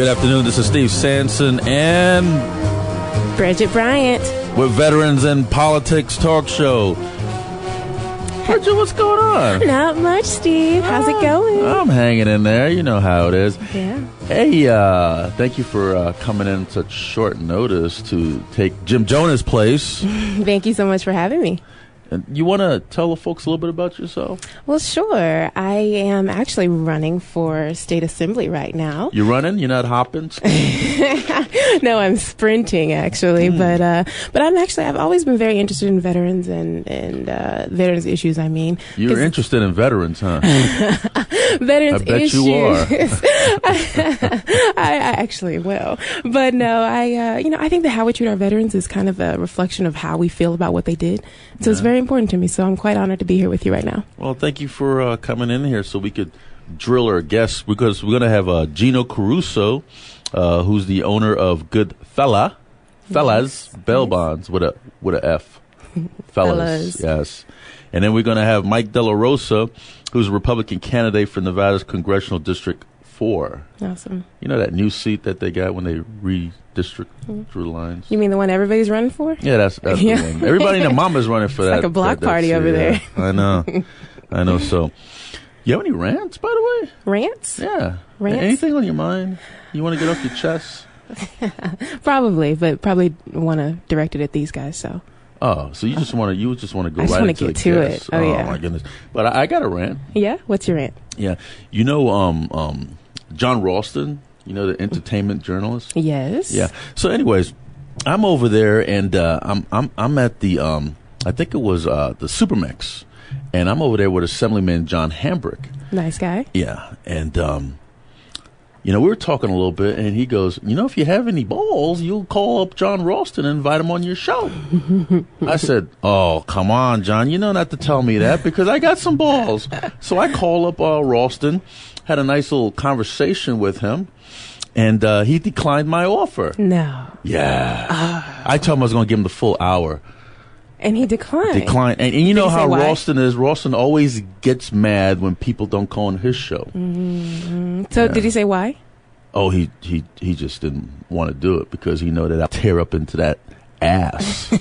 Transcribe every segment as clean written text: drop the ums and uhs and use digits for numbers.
Good afternoon. This is Steve Sanson and Bridgette Bryant with Veterans in Politics Talk Show. Bridgette, what's going on? Not much, Steve. How's it going? I'm hanging in there. You know how it is. Yeah. Hey, thank you for coming in such short notice to take Jim Jonah's place. Thank you so much for having me. You want to tell the folks a little bit about yourself? Well, sure. I am actually running for state assembly right now. You're running? You're not hopping? No, I'm sprinting actually, but I've always been very interested in veterans and veterans issues. I mean, you're interested in veterans, huh? Veterans I bet issues. you are. I actually will, but no, I think that how we treat our veterans is kind of a reflection of how we feel about what they did. So it's very important to me. So I'm quite honored to be here with you right now. Well, thank you for coming in here so we could drill our guests, because we're going to have Gino Caruso, who's the owner of GoodFella, Fellas Bail Bonds with a F, Fellas, yes. And then we're going to have Mike Delarosa, who's a Republican candidate for Nevada's Congressional District 4. Awesome. You know that new seat that they got when they redistrict drew lines? You mean the one everybody's running for? Yeah, that's the one. Everybody and their mama's running for that. It's like a block party over there. I know. So, you have any rants, by the way? Rants? Yeah. Rants? Anything on your mind you want to get off your chest? Probably, but probably want to direct it at these guys. So. Oh, so you just want to go I right into get to guest. it. Oh yeah. My goodness! But I got a rant. Yeah. What's your rant? Yeah. You know, John Ralston. You know, the entertainment journalist. Yes. Yeah. So, anyways, I'm over there, and I'm at the I think it was the Supermex, and I'm over there with Assemblyman John Hambrick. Nice guy. Yeah, and we were talking a little bit, and he goes, if you have any balls, you'll call up John Ralston and invite him on your show. I said, oh, come on, John, you know not to tell me that, because I got some balls. So I call up Ralston, had a nice little conversation with him, and he declined my offer. No. Yeah. I told him I was going to give him the full hour. And he declined. And you know how why? Ralston is. Ralston always gets mad when people don't call on his show. Mm-hmm. So did he say why? Oh, he just didn't want to do it because he know that I'll tear up into that ass.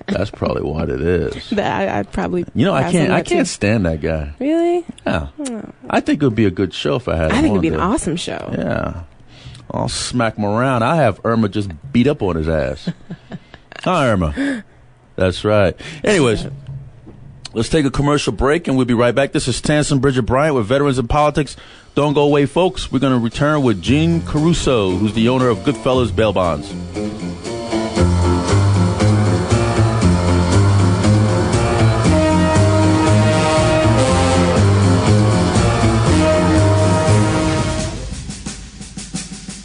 That's probably what it is. I'd probably. I can't stand that guy. Really? Yeah. Oh. I think it would be a good show if I had him. I think on it'd be there. an awesome show. Yeah. I'll smack him around. I have Irma just beat up on his ass. Hi, Irma. That's right. Anyways, let's take a commercial break, and we'll be right back. This is Sanson Bridgette Bryant with Veterans in Politics. Don't go away, folks. We're going to return with Gene Caruso, who's the owner of GoodFella's Bail Bonds.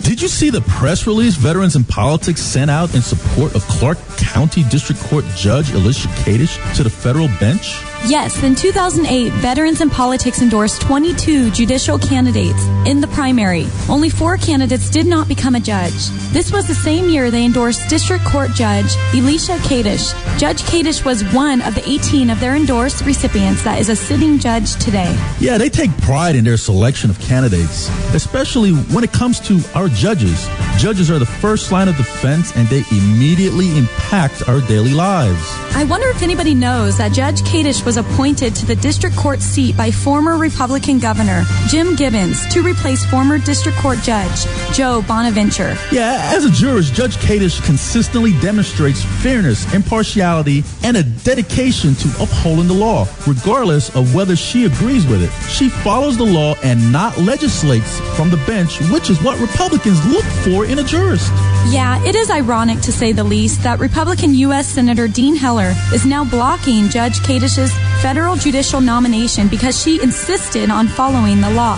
Did you see the press release Veterans in Politics sent out in support of Clark County District Court Judge Alicia Kadish to the federal bench? Yes, in 2008, Veterans in Politics endorsed 22 judicial candidates in the primary. Only 4 candidates did not become a judge. This was the same year they endorsed District Court Judge Alicia Kadish. Judge Kadish was one of the 18 of their endorsed recipients that is a sitting judge today. Yeah, they take pride in their selection of candidates, especially when it comes to our judges. Judges are the first line of defense, and they immediately impact our daily lives. I wonder if anybody knows that Judge Kadish was appointed to the district court seat by former Republican Governor Jim Gibbons to replace former district court judge Joe Bonaventure. Yeah, as a jurist, Judge Kadish consistently demonstrates fairness, impartiality, and a dedication to upholding the law, regardless of whether she agrees with it. She follows the law and not legislates from the bench, which is what Republicans look for in a jurist. Yeah, it is ironic, to say the least, that Republican U.S. Senator Dean Heller is now blocking Judge Kadish's federal judicial nomination because she insisted on following the law.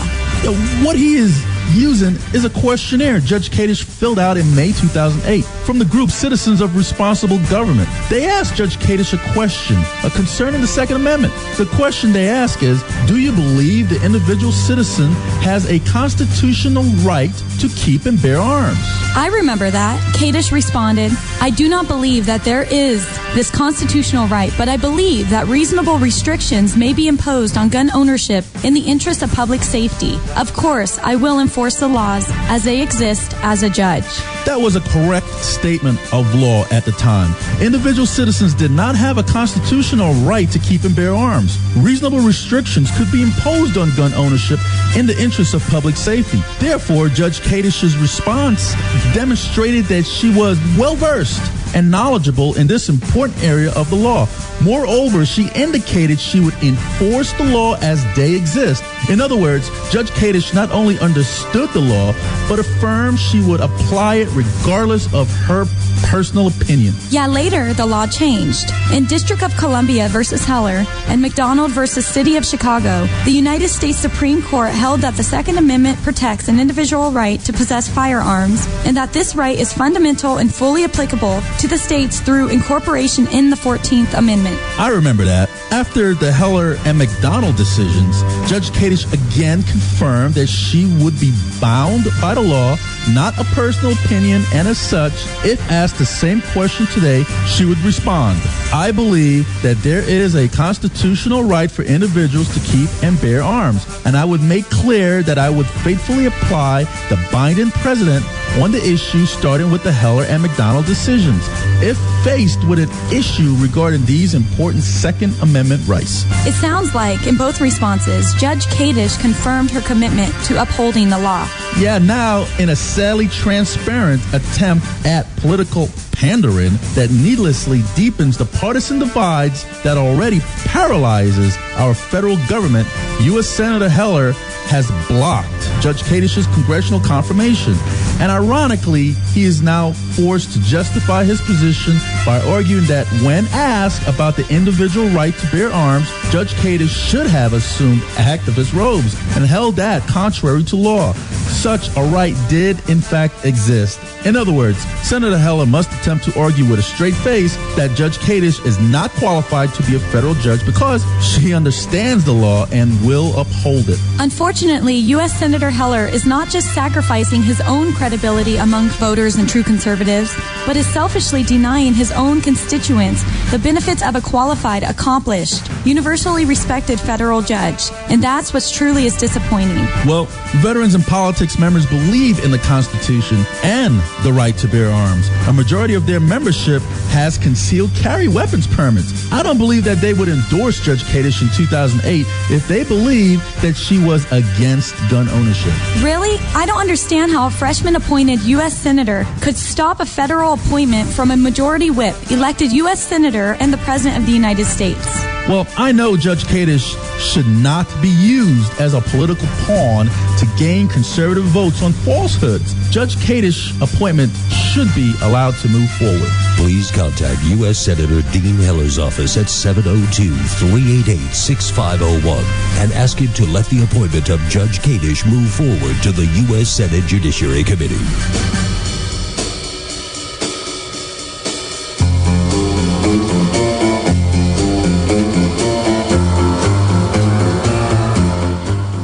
What he is using is a questionnaire Judge Kadish filled out in May 2008 from the group Citizens of Responsible Government. They asked Judge Kadish a question concerning the Second Amendment. The question they ask is, do you believe the individual citizen has a constitutional right to keep and bear arms? I remember that. Kadish responded, I do not believe that there is this constitutional right, but I believe that reasonable restrictions may be imposed on gun ownership in the interest of public safety. Of course, I will inform enforce the laws as they exist as a judge. That was a correct statement of law at the time. Individual citizens did not have a constitutional right to keep and bear arms. Reasonable restrictions could be imposed on gun ownership in the interest of public safety. Therefore, Judge Kadish's response demonstrated that she was well-versed and knowledgeable in this important area of the law. Moreover, she indicated she would enforce the law as they exist. In other words, Judge Kadish not only understood the law, but affirmed she would apply it regardless of her personal opinion. Yeah, later the law changed. In District of Columbia versus Heller and McDonald versus City of Chicago, the United States Supreme Court held that the Second Amendment protects an individual right to possess firearms and that this right is fundamental and fully applicable to the states through incorporation in the 14th Amendment. I remember that. After the Heller and McDonald decisions, Judge Kadish again confirmed that she would be bound by the law, not a personal opinion, and as such, if asked the same question today, she would respond, I believe that there is a constitutional right for individuals to keep and bear arms, and I would make clear that I would faithfully apply the binding precedent on the issue starting with the Heller and McDonald decisions, if faced with an issue regarding these important Second Amendment rights. It sounds like, in both responses, Judge Kadish confirmed her commitment to upholding the law. Yeah, now, in a sadly transparent attempt at political pandering that needlessly deepens the partisan divides that already paralyzes our federal government, U.S. Senator Heller has blocked Judge Kadish's congressional confirmation. And ironically, he is now forced to justify his position by arguing that when asked about the individual right to bear arms, Judge Kadish should have assumed activist robes and held that contrary to law. Such a right did, in fact, exist. In other words, Senator Heller must attempt to argue with a straight face that Judge Kadish is not qualified to be a federal judge because she understands the law and will uphold it. Unfortunately, U.S. Senator Heller is not just sacrificing his own credibility among voters and true conservatives, but is selfishly denying his own constituents the benefits of a qualified, accomplished, universally respected federal judge. And that's what's truly is disappointing. Well, veterans and politics members believe in the Constitution and the right to bear arms. A majority of their membership has concealed carry weapons permits. I don't believe that they would endorse Judge Kadish in 2008 if they believed that she was against gun ownership. Really? I don't understand how a freshman-appointed U.S. Senator could stop a federal appointment from a majority whip, elected U.S. Senator and the President of the United States. Well, I know Judge Kadish should not be used as a political pawn to gain conservative votes on falsehoods. Judge Kadish's appointment should be allowed to move forward. Please contact U.S. Senator Dean Heller's office at 702-388-6501 and ask him to let the appointment of Judge Kadish move forward to the U.S. Senate Judiciary Committee.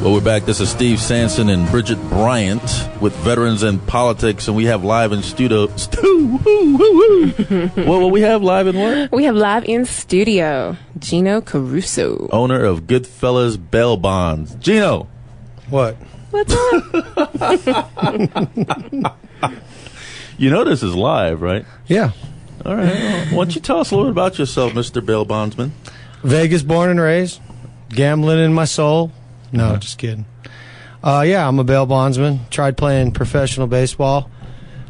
Well, we're back. This is Steve Sanson and Bridgette Bryant with Veterans and Politics, and we have live in studio. What we have live in what? We have live in studio Gino Caruso, owner of GoodFella's bail bonds. Gino, what? What's up? You know this is live, right? Yeah. All right. Well, why don't you tell us a little bit about yourself, Mr. Bail Bondsman? Vegas born and raised. Gambling in my soul. No, just kidding. Yeah, I'm a bail bondsman. Tried playing professional baseball.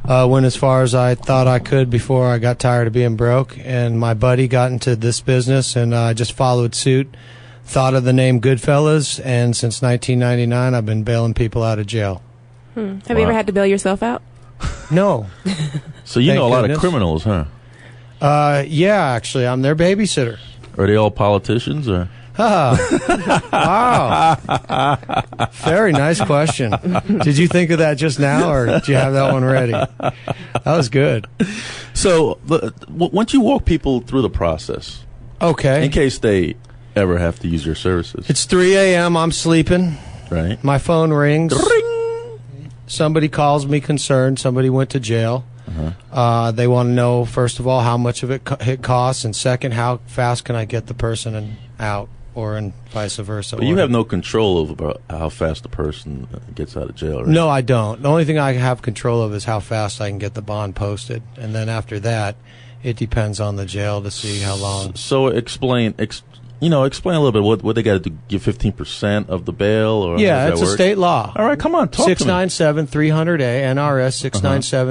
Went as far as I thought I could before I got tired of being broke. And my buddy got into this business, and I just followed suit. Thought of the name GoodFellas, and since 1999, I've been bailing people out of jail. Have you ever had to bail yourself out? No. So you Thank know a lot goodness. of criminals, huh? Yeah, actually, I'm their babysitter. Are they all politicians, or? Wow. Very nice question. Did you think of that just now, or did you have that one ready? That was good. So, once you walk people through the process, Okay. in case they ever have to use your services, It's 3 a.m. I'm sleeping. right? My phone rings. Ring! Somebody calls me concerned. Somebody went to jail. They want to know, first of all, how much of it costs, and second, how fast can I get the person out. or and vice versa. But you have no control over how fast the person gets out of jail, right? No, I don't. The only thing I have control of is how fast I can get the bond posted. And then after that, it depends on the jail to see how long. So explain a little bit what they got to do. Give 15% of the bail, or yeah, it's a state law. All right, come on, talk 697-300A, NRS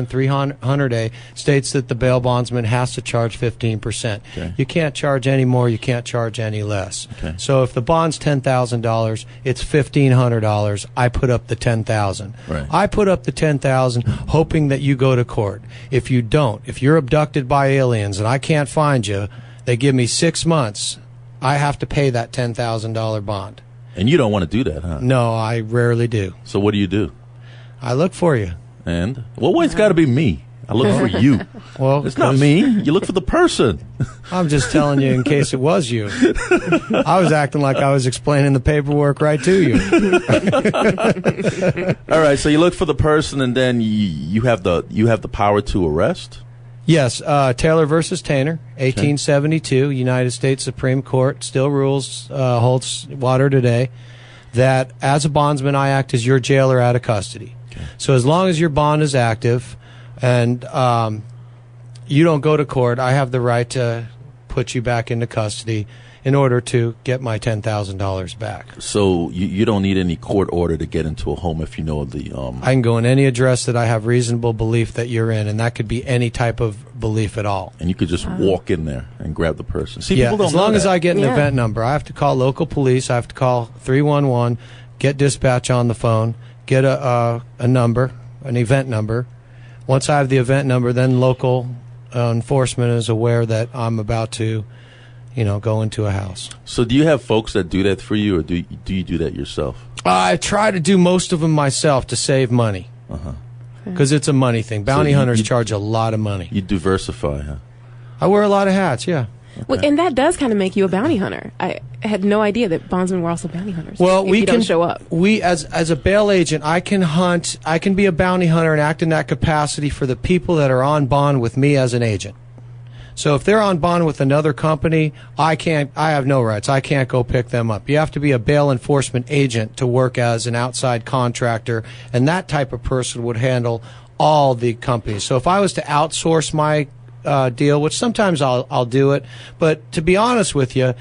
697-300A states that the bail bondsman has to charge 15%. Okay. You can't charge any more. You can't charge any less. Okay. So if the bond's $10,000, it's $1,500. I put up the $10,000. Right. I put up the $10,000, hoping that you go to court. If you don't, if you're abducted by aliens and I can't find you, they give me 6 months. I have to pay that $10,000 bond. And you don't want to do that, huh? No, I rarely do. So what do? I look for you. And? Well, it's got to be me. I look for you. Well, it's not me. You look for the person. I'm just telling you in case it was you. I was acting like I was explaining the paperwork right to you. All right, so you look for the person, and then you have the power to arrest? Yes, Taylor versus Tainer, 1872, United States Supreme Court still rules, holds water today, that as a bondsman I act as your jailer out of custody. Okay. So as long as your bond is active and you don't go to court, I have the right to put you back into custody in order to get my $10,000 back. So you don't need any court order to get into a home if you know the... I can go in any address that I have reasonable belief that you're in, and that could be any type of belief at all. And you could just walk in there and grab the person. See, yeah, people don't as long know as that. I get an event number. I have to call local police. I have to call 311, get dispatch on the phone, get a number, an event number. Once I have the event number, then local enforcement is aware that I'm about to... go into a house. So do you have folks that do that for you, or do you do that yourself? I try to do most of them myself to save money. Because it's a money thing. Bounty hunters charge a lot of money. You diversify, huh? I wear a lot of hats, yeah. Okay. Well, and that does kind of make you a bounty hunter. I had no idea that bondsmen were also bounty hunters. Well, we can show up. We, as a bail agent, I can hunt. I can be a bounty hunter and act in that capacity for the people that are on bond with me as an agent. So if they're on bond with another company, I have no rights. I can't go pick them up. You have to be a bail enforcement agent to work as an outside contractor, and that type of person would handle all the companies. So if I was to outsource my deal, which sometimes I'll do it, but to be honest with you,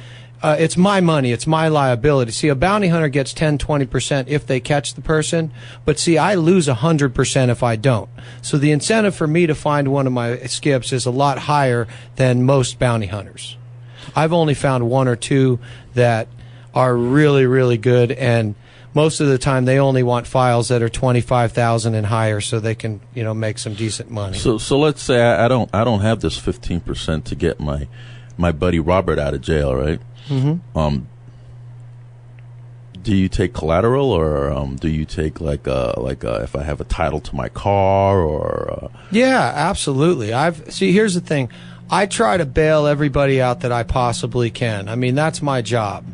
it's my money. It's my liability. See, a bounty hunter gets 10-20% if they catch the person, but see, I lose 100% if I don't. So the incentive for me to find one of my skips is a lot higher than most bounty hunters. I've only found one or two that are really, really good, and most of the time they only want files that are 25,000 and higher, so they can make some decent money. So let's say I don't have this 15% to get my buddy Robert out of jail, right? Mm-hmm. Do you take collateral, or do you take like if I have a title to my car, or? Yeah, absolutely. Here's the thing. I try to bail everybody out that I possibly can. I mean, that's my job.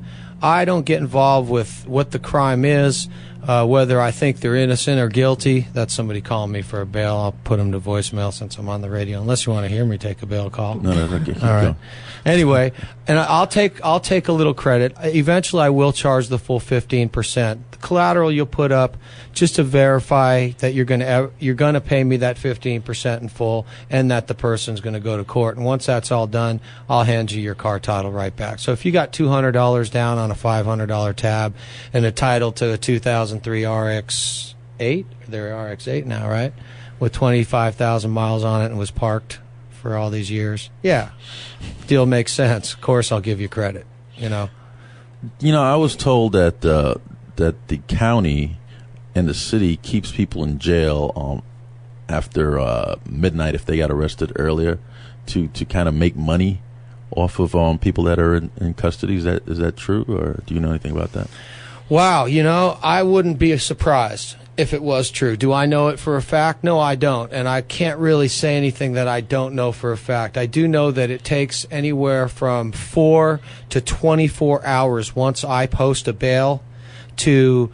I don't get involved with what the crime is, whether I think they're innocent or guilty. That's somebody calling me for a bail. I'll put them to voicemail since I'm on the radio, unless you want to hear me take a bail call. No, okay. All right. Anyway, and I'll take a little credit. Eventually, I will charge the full 15%. The collateral you'll put up just to verify that you're going to pay me that 15% in full, and that the person's going to go to court. And once that's all done, I'll hand you your car title right back. So if you got $200 down on a $500 tab and a title to a 2003 RX-8, they're RX-8 now, right? With 25,000 miles on it and was parked for all these years. Yeah. Deal makes sense. Of course I'll give you credit, I was told that the county and the city keeps people in jail after midnight if they got arrested earlier to kind of make money off of people that are in custody. Is that true, or do you know anything about that? Wow, I wouldn't be surprised if it was true. Do I know it for a fact? No, I don't. And I can't really say anything that I don't know for a fact. I do know that it takes anywhere from 4 to 24 hours once I post a bail to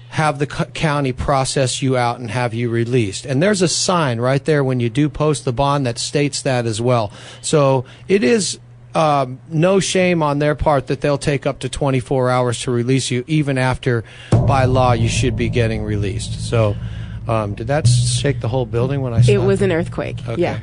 have the county process you out and have you released. And there's a sign right there when you do post the bond that states that as well. So it is no shame on their part that they'll take up to 24 hours to release you, even after, by law, you should be getting released. So, did that shake the whole building when I saw it? It was an earthquake. Okay. Yeah.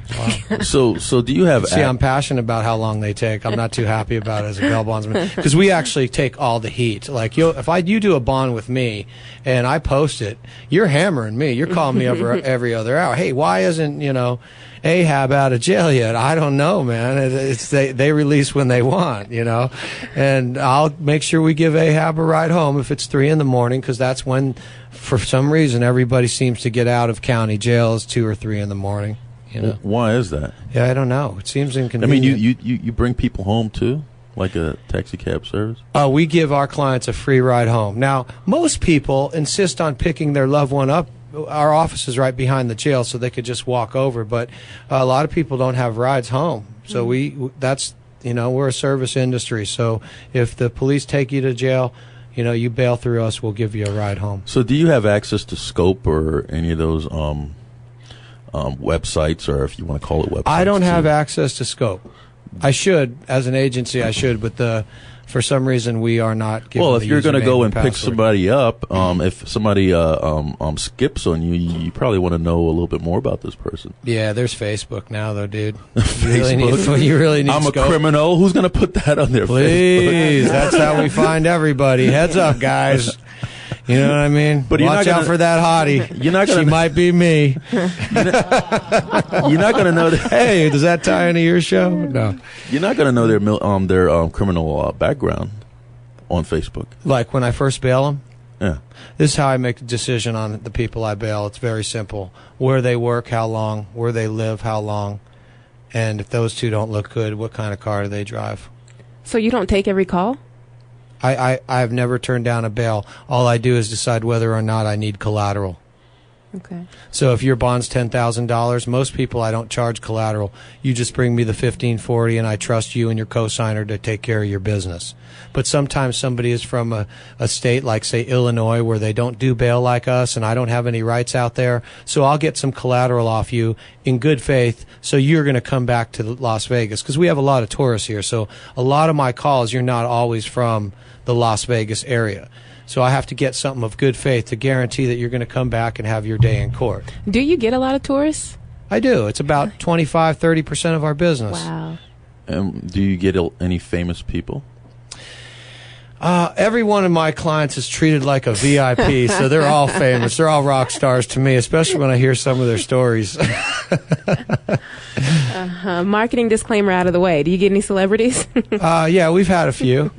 Wow. So do you have? See, I'm passionate about how long they take. I'm not too happy about it as a bail bondsman because we actually take all the heat. Like, if you do a bond with me and I post it, you're hammering me. You're calling me every other hour. Hey, why isn't Ahab out of jail yet? I don't know, man. They release when they want, and I'll make sure we give Ahab a ride home if it's 3 a.m. because that's when, for some reason, everybody seems to get out of county jails 2 or 3 a.m. Why is that? Yeah, I don't know. It seems inconvenient. I mean, you bring people home too, like a taxi cab service? We give our clients a free ride home. Now, most people insist on picking their loved one up. Our office is right behind the jail, so they could just walk over. But a lot of people don't have rides home. So we're a service industry. So if the police take you to jail, you bail through us, we'll give you a ride home. So do you have access to Scope or any of those websites, or if you want to call it websites? I don't have access to Scope. I should, as an agency, but for some reason we are not given. Well, if you're going to go and pick password. somebody up, if somebody skips on you, you probably want to know a little bit more about this person. Yeah, there's Facebook now, though, dude. Facebook. You really need I'm Scope. a criminal. Who's going to put that on their Please, Facebook? that's how we find everybody. Heads up, guys. You know what I mean? But watch out for that hottie. You're not gonna, she might be me. You're not going to know that. Hey, does that tie into your show? No. You're not going to know their criminal background on Facebook. Like when I first bail them? Yeah. This is how I make a decision on the people I bail. It's very simple. Where they work, how long, where they live, how long, and if those two don't look good, what kind of car do they drive? So you don't take every call? I've never turned down a bail. All I do is decide whether or not I need collateral. Okay. So if your bond's $10,000, most people I don't charge collateral. You just bring me the $1,540, and I trust you and your cosigner to take care of your business. But sometimes somebody is from a state like, say, Illinois, where they don't do bail like us, and I don't have any rights out there. So I'll get some collateral off you in good faith, so you're going to come back to Las Vegas. Because we have a lot of tourists here. So a lot of my calls, you're not always from the Las Vegas area. So I have to get something of good faith to guarantee that you're going to come back and have your day in court. Do you get a lot of tourists? I do. It's about 25-30% of our business. Wow. Do you get any famous people? Every one of my clients is treated like a VIP, so they're all famous. They're all rock stars to me, especially when I hear some of their stories. Marketing disclaimer out of the way. Do you get any celebrities? Yeah, we've had a few.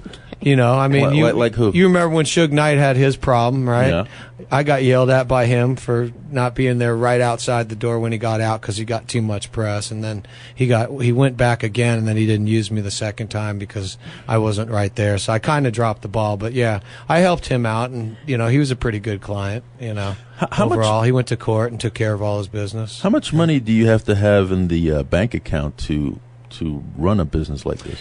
I mean, like who? You remember when Suge Knight had his problem, right? Yeah. I got yelled at by him for not being there right outside the door when he got out because he got too much press, and then he went back again, and then he didn't use me the second time because I wasn't right there. So I kind of dropped the ball, but yeah, I helped him out, and he was a pretty good client. How overall, much, he went to court and took care of all his business. How much money do you have to have in the bank account to run a business like this?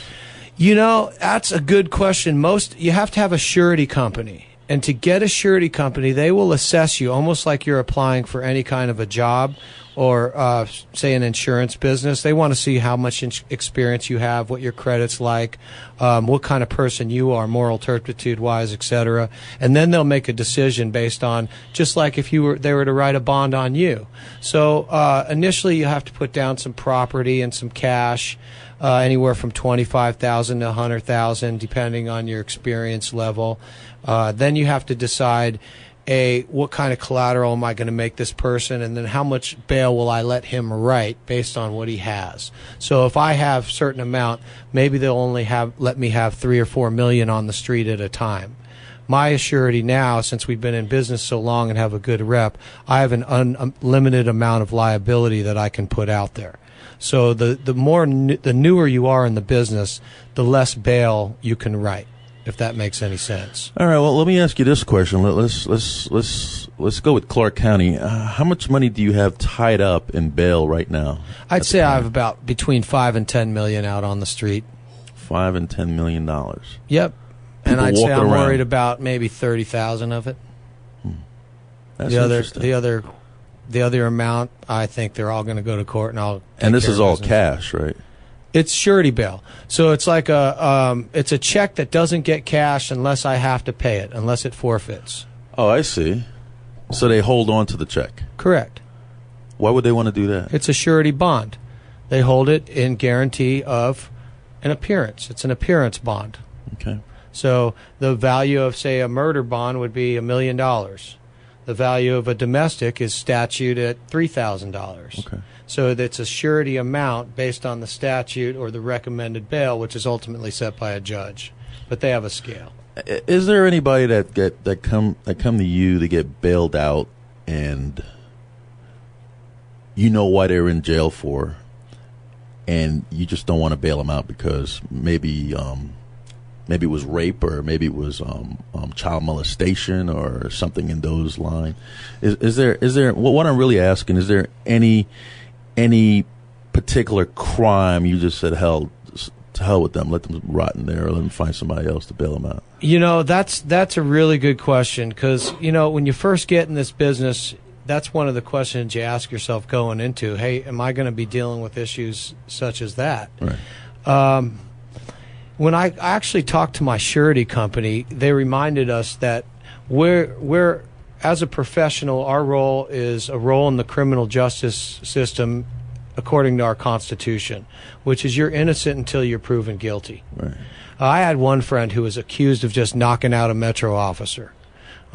That's a good question. You have to have a surety company. And to get a surety company, they will assess you almost like you're applying for any kind of a job or, say, an insurance business. They want to see how much experience you have, what your credit's like, what kind of person you are, moral turpitude-wise, etc. And then they'll make a decision based on, just like if they were to write a bond on you. So initially you have to put down some property and some cash, anywhere from $25,000 to $100,000, depending on your experience level. Then you have to decide, what kind of collateral am I going to make this person, and then how much bail will I let him write based on what he has. So if I have a certain amount, maybe they'll only let me have $3 or $4 million on the street at a time. My surety now, since we've been in business so long and have a good rep, I have an unlimited amount of liability that I can put out there. So the newer you are in the business, the less bail you can write, if that makes any sense. All right. Well, let me ask you this question. Let's go with Clark County. How much money do you have tied up in bail right now? I'd say I have about between $5 and $10 million out on the street. $5 and $10 million. Yep. And I'd say I'm worried about maybe 30,000 of it. That's interesting. The other amount, I think they're all going to go to court, and I'll. And this is all cash, right? It's surety bail. So it's like it's a check that doesn't get cashed unless I have to pay it, unless it forfeits. Oh, I see. So they hold on to the check. Correct. Why would they want to do that? It's a surety bond. They hold it in guarantee of an appearance. It's an appearance bond. Okay. So the value of, say, a murder bond would be $1 million. The value of a domestic is statute at $3,000. Okay. So it's a surety amount based on the statute or the recommended bail, which is ultimately set by a judge. But they have a scale. Is there anybody that come to you to get bailed out and you know why they're in jail for, and you just don't want to bail them out because maybe it was rape or maybe it was child molestation or something in those lines? Is there what I'm really asking, is there any particular crime you just said, hell, to hell with them, let them rot in there, or let them find somebody else to bail them out? That's a really good question, because when you first get in this business, that's one of the questions you ask yourself going into. Hey, am I going to be dealing with issues such as that? Right. When I actually talked to my surety company, they reminded us that we're as a professional, our role is a role in the criminal justice system according to our Constitution, which is you're innocent until you're proven guilty. Right. I had one friend who was accused of just knocking out a Metro officer.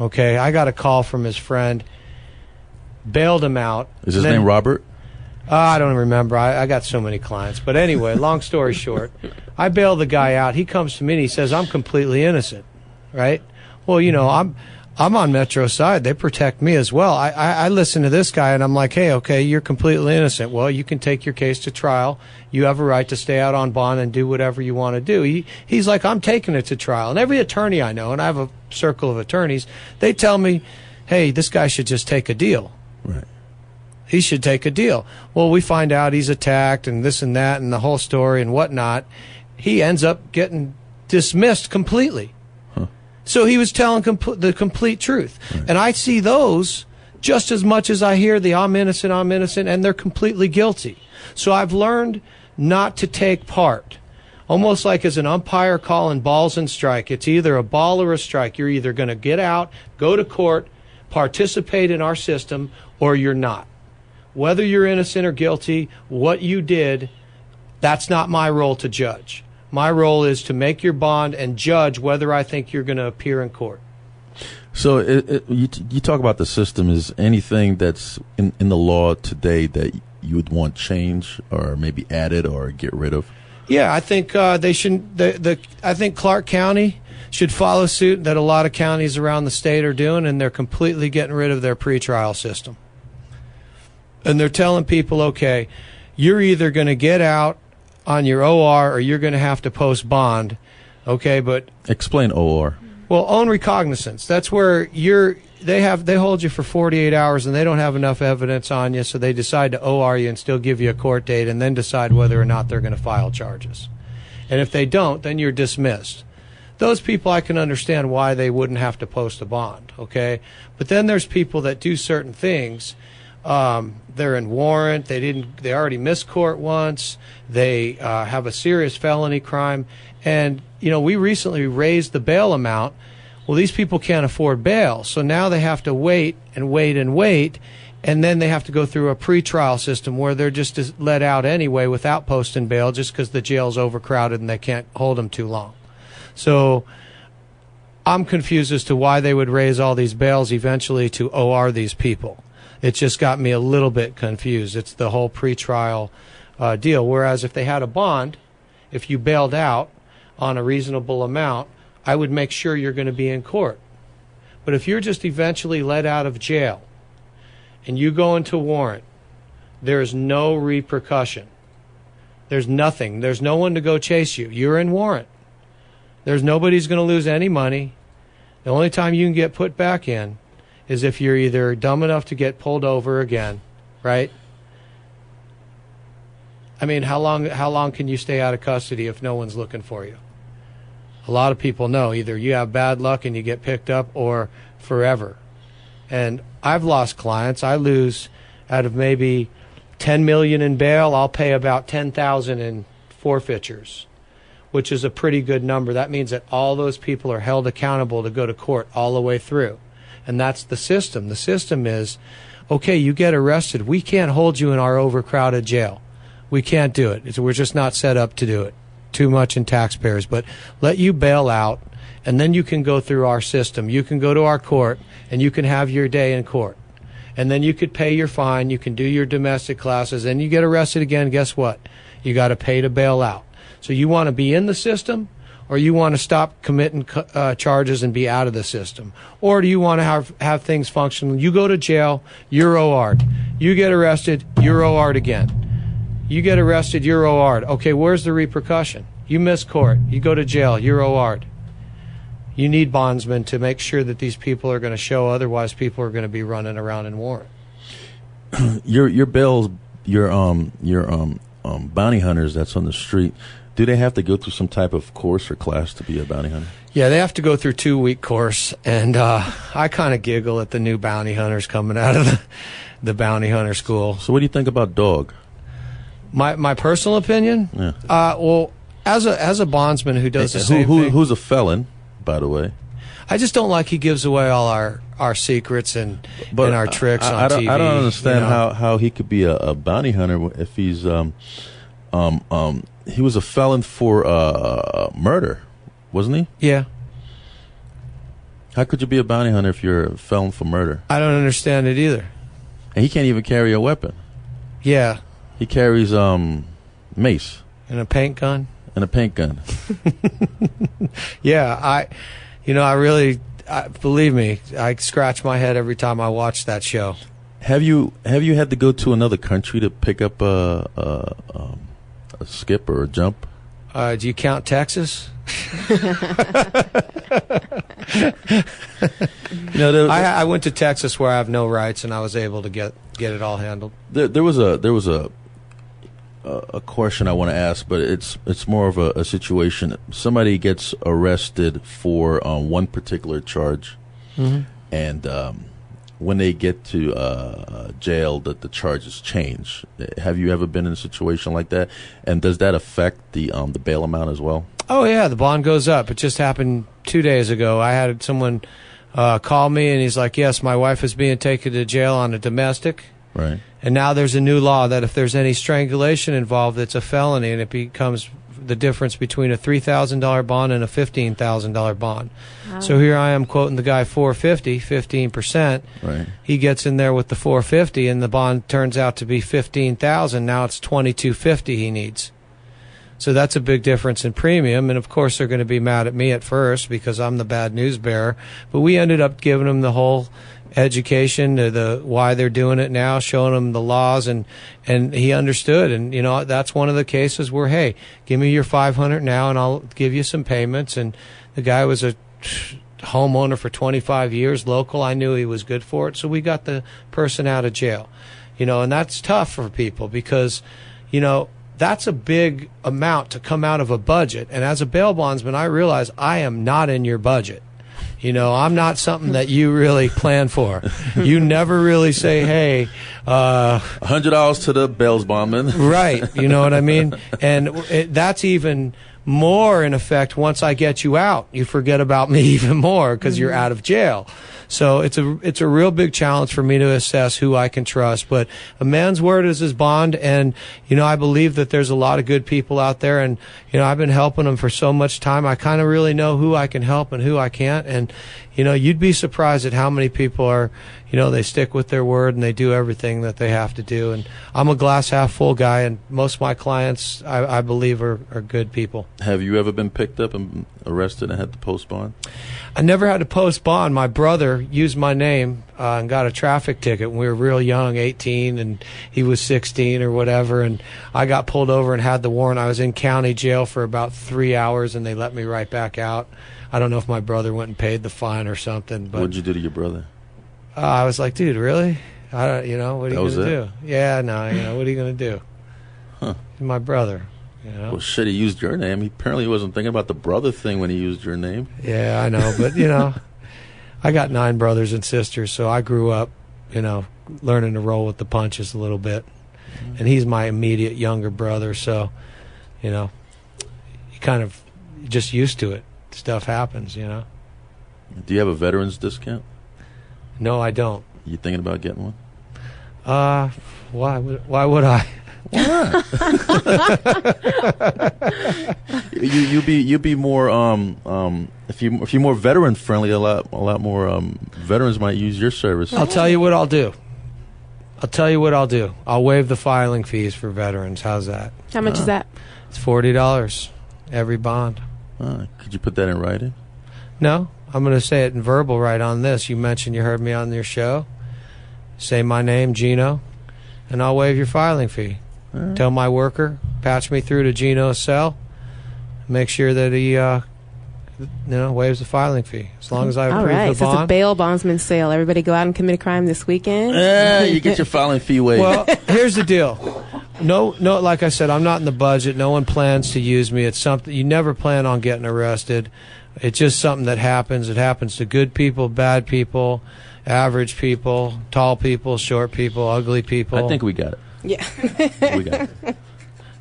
Okay, I got a call from his friend, bailed him out. Is his name Robert? I don't remember. I got so many clients. But anyway, long story short, I bailed the guy out. He comes to me and he says, I'm completely innocent, right? Well, I'm on Metro's side. They protect me as well. I listen to this guy and I'm like, hey, okay, you're completely innocent. Well, you can take your case to trial. You have a right to stay out on bond and do whatever you want to do. He's like, I'm taking it to trial. And every attorney I know, and I have a circle of attorneys, they tell me, hey, this guy should just take a deal. Right. He should take a deal. Well, we find out he's attacked and this and that and the whole story and whatnot. He ends up getting dismissed completely. So he was telling the complete truth. Right. And I see those just as much as I hear the I'm innocent, and they're completely guilty. So I've learned not to take part. Almost like as an umpire calling balls and strike. It's either a ball or a strike. You're either going to get out, go to court, participate in our system, or you're not. Whether you're innocent or guilty, what you did, that's not my role to judge. My role is to make your bond and judge whether I think you're going to appear in court. So you talk about the system. Is anything that's in the law today that you would want change or maybe added or get rid of? Yeah, I think they should. I think Clark County should follow suit that a lot of counties around the state are doing, and they're completely getting rid of their pretrial system. And they're telling people, okay, you're either going to get out on your OR or you're going to have to post bond. Okay, but explain OR. Well, own recognizance. That's where they hold you for 48 hours and they don't have enough evidence on you, so they decide to OR you and still give you a court date and then decide whether or not they're going to file charges. And if they don't, then you're dismissed. Those people, I can understand why they wouldn't have to post a bond, okay? But then there's people that do certain things. They're in warrant. They already missed court once. They have a serious felony crime. And, we recently raised the bail amount. Well, these people can't afford bail. So now they have to wait and wait and wait. And then they have to go through a pretrial system where they're just let out anyway without posting bail just because the jail's overcrowded and they can't hold them too long. So I'm confused as to why they would raise all these bails eventually to OR these people. It just got me a little bit confused. It's the whole pretrial deal. Whereas if they had a bond, if you bailed out on a reasonable amount, I would make sure you're going to be in court. But if you're just eventually let out of jail and you go into warrant, there is no repercussion. There's nothing. There's no one to go chase you. You're in warrant. There's nobody's going to lose any money. The only time you can get put back in is if you're either dumb enough to get pulled over again, right? I mean, how long can you stay out of custody if no one's looking for you? A lot of people know either you have bad luck and you get picked up or forever. And I've lost clients. I lose out of maybe $10 million in bail, I'll pay about $10,000 in forfeitures, which is a pretty good number. That means that all those people are held accountable to go to court all the way through. And that's the system. The system is, okay, you get arrested. We can't hold you in our overcrowded jail. We can't do it. We're just not set up to do it. Too much in taxpayers. But let you bail out, and then you can go through our system. You can go to our court, and you can have your day in court. And then you could pay your fine. You can do your domestic classes. And you get arrested again, guess what? You got to pay to bail out. So you want to be in the system, or you want to stop committing charges and be out of the system? Or do you want to have things function? You go to jail, you're OR'd. You get arrested, you're OR'd again. You get arrested, you're OR'd. Okay, where's the repercussion? You miss court, you go to jail, you're OR'd. You need bondsmen to make sure that these people are going to show, otherwise people are going to be running around in warrant. Your bails, your bounty hunters that's on the street, do they have to go through some type of course or class to be a bounty hunter? Yeah, they have to go through a 2-week course, and I kind of giggle at the new bounty hunters coming out of the bounty hunter school. So what do you think about Dog? My personal opinion? Yeah. Well, as a bondsman who does the same thing. Who's a felon, by the way. I just don't like he gives away all our secrets and our tricks on TV. I don't understand how he could be a bounty hunter if he's he was a felon for murder, wasn't he? Yeah. How could you be a bounty hunter if you're a felon for murder? I don't understand it either. And he can't even carry a weapon. Yeah. He carries mace. And a paint gun? And a paint gun. Yeah, believe me, I scratch my head every time I watch that show. Have you had to go to another country to pick up a skip or a jump? Do you count Texas? I went to Texas where I have no rights, and I was able to get it all handled. There was a question I want to ask, but it's more of a situation. Somebody gets arrested for one particular charge, mm-hmm. and when they get to jail, the charges change. Have you ever been in a situation like that? And does that affect the bail amount as well? Oh yeah, the bond goes up. It just happened 2 days ago. I had someone call me, and he's like, "Yes, my wife is being taken to jail on a domestic." Right. And now there's a new law that if there's any strangulation involved, it's a felony, and it becomes the difference between a $3,000 bond and a $15,000 bond. Wow. So here I am quoting the guy $450, 15%. Right. He gets in there with the $450, and the bond turns out to be $15,000. Now it's $2,250 he needs. So that's a big difference in premium, and of course they're going to be mad at me at first because I'm the bad news bearer. But we ended up giving them the whole education to the why they're doing it now, showing him the laws, and he understood. And that's one of the cases where, hey, give me your $500 now and I'll give you some payments. And the guy was a homeowner for 25 years, local. I knew he was good for it, so we got the person out of jail. And that's tough for people because that's a big amount to come out of a budget. And as a bail bondsman, I realize I am not in your budget. I'm not something that you really plan for. You never really say, hey, $100 to the bail bondman. Right. You know what I mean? And that's even more in effect once I get you out. You forget about me even more because you're out of jail. So it's a real big challenge for me to assess who I can trust. But a man's word is his bond, and I believe that there's a lot of good people out there, and I've been helping them for so much time. I kind of really know who I can help and who I can't, and you'd be surprised at how many people are they stick with their word and they do everything that they have to do. And I'm a glass half full guy, and most of my clients I believe are good people. Have you ever been picked up and arrested and had to post bond? I never had to post bond. My brother used my name and got a traffic ticket when we were real young, 18, and he was 16 or whatever, and I got pulled over and had the warrant. I was in county jail for about 3 hours, and they let me right back out. I don't know if my brother went and paid the fine or something. But what did you do to your brother? I was like, dude, really? What are you going to do? Yeah, no, what are you going to do? Huh. He's my brother. Well, shit, he used your name. He apparently wasn't thinking about the brother thing when he used your name. Yeah, I know. But, I got 9 brothers and sisters, so I grew up, learning to roll with the punches a little bit. And he's my immediate younger brother, so, you kind of just used to it. Stuff happens, Do you have a veterans discount? No, I don't. You thinking about getting one? Why would I? Why not? you'd be more if you're more veteran friendly, a lot more veterans might use your service. I'll tell you what I'll do. I'll waive the filing fees for veterans. How's that? How much is that? It's $40 every bond. Could you put that in writing? No, I'm going to say it in verbal right on this. You mentioned you heard me on your show. Say my name, Gino, and I'll waive your filing fee. Tell my worker, patch me through to Gino's cell. Make sure that he, waives the filing fee. As long as I approve the bond. So it's a bail bondsman sale. Everybody go out and commit a crime this weekend. You get your filing fee waived. Well, here's the deal. No, like I said, I'm not in the budget. No one plans to use me. It's something you never plan on getting arrested. It's just something that happens. It happens to good people, bad people, average people, tall people, short people, ugly people. I think we got it. Yeah. We got it.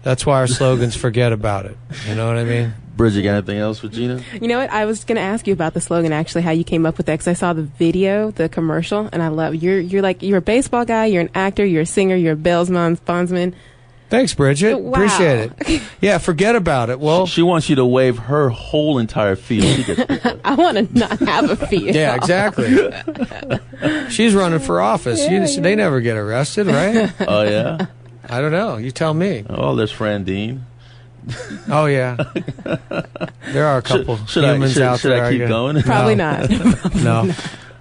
That's why our slogan's forget about it. You know what I mean? Bridget, got anything else for Gina? You know what? I was going to ask you about the slogan, actually, how you came up with that, because I saw the video, the commercial, and I love you're a baseball guy, you're an actor, you're a singer, you're a bondsman. Thanks, Bridget. Wow. Appreciate it. Yeah, forget about it. Well, she wants you to waive her whole entire fee. I want to not have a fee. Yeah, exactly. She's running for office. They never get arrested, right? Oh, yeah? I don't know. You tell me. Oh, there's Fran Dean. Oh, yeah. There are a couple humans out there. Should I keep going? Probably not. No.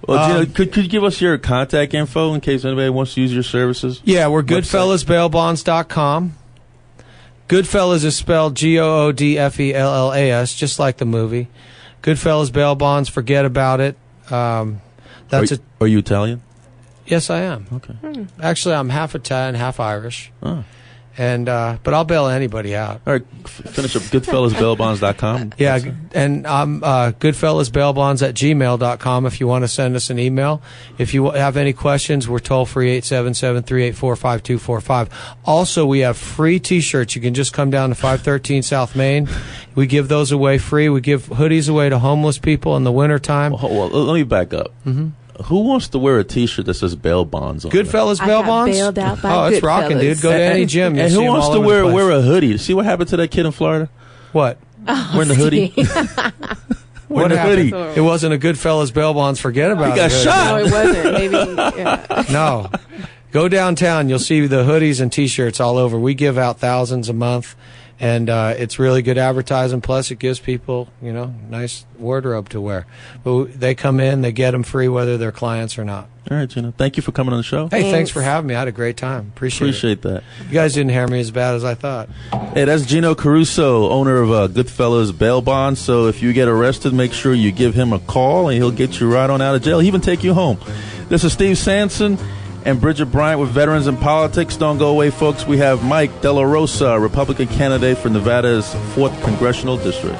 Well, Gino, could you give us your contact info in case anybody wants to use your services? Yeah, we're GoodFellasBailBonds.com. Goodfellas is spelled GOODFELLAS, just like the movie. Goodfellas Bail Bonds, forget about it. Are you Italian? Yes, I am. Okay. Actually, I'm half Italian, half Irish. Oh. And but I'll bail anybody out. All right, finish up GoodfellasBailBonds.com. Yeah, and I'm GoodfellasBailBonds@gmail.com if you want to send us an email. If you have any questions, we're toll-free 877-384-5245. Also, we have free T-shirts. You can just come down to 513 South Main. We give those away free. We give hoodies away to homeless people in the wintertime. Well, let me back up. Mm-hmm. Who wants to wear a T-shirt that says bail bonds on Goodfellas Bail Bonds? Bailed out by it's rocking, dude. Go to any gym. And who wants to wear a hoodie? See what happened to that kid in Florida? What? Wearing the hoodie? What happened? It wasn't a Goodfellas Bail Bonds. Forget about it. He got shot. No, it wasn't. Maybe. Yeah. No. Go downtown. You'll see the hoodies and T-shirts all over. We give out thousands a month. And it's really good advertising. Plus, it gives people, nice wardrobe to wear. But they come in, they get them free, whether they're clients or not. All right, Gina. Thank you for coming on the show. Hey, thanks for having me. I had a great time. Appreciate that. You guys didn't hear me as bad as I thought. Hey, that's Gino Caruso, owner of Goodfellas Bail Bonds. So if you get arrested, make sure you give him a call, and he'll get you right on out of jail. He'll even take you home. This is Steve Sanson and Bridgette Bryant with Veterans in Politics. Don't go away, folks. We have Mike Delarosa, Republican candidate for Nevada's 4th Congressional District.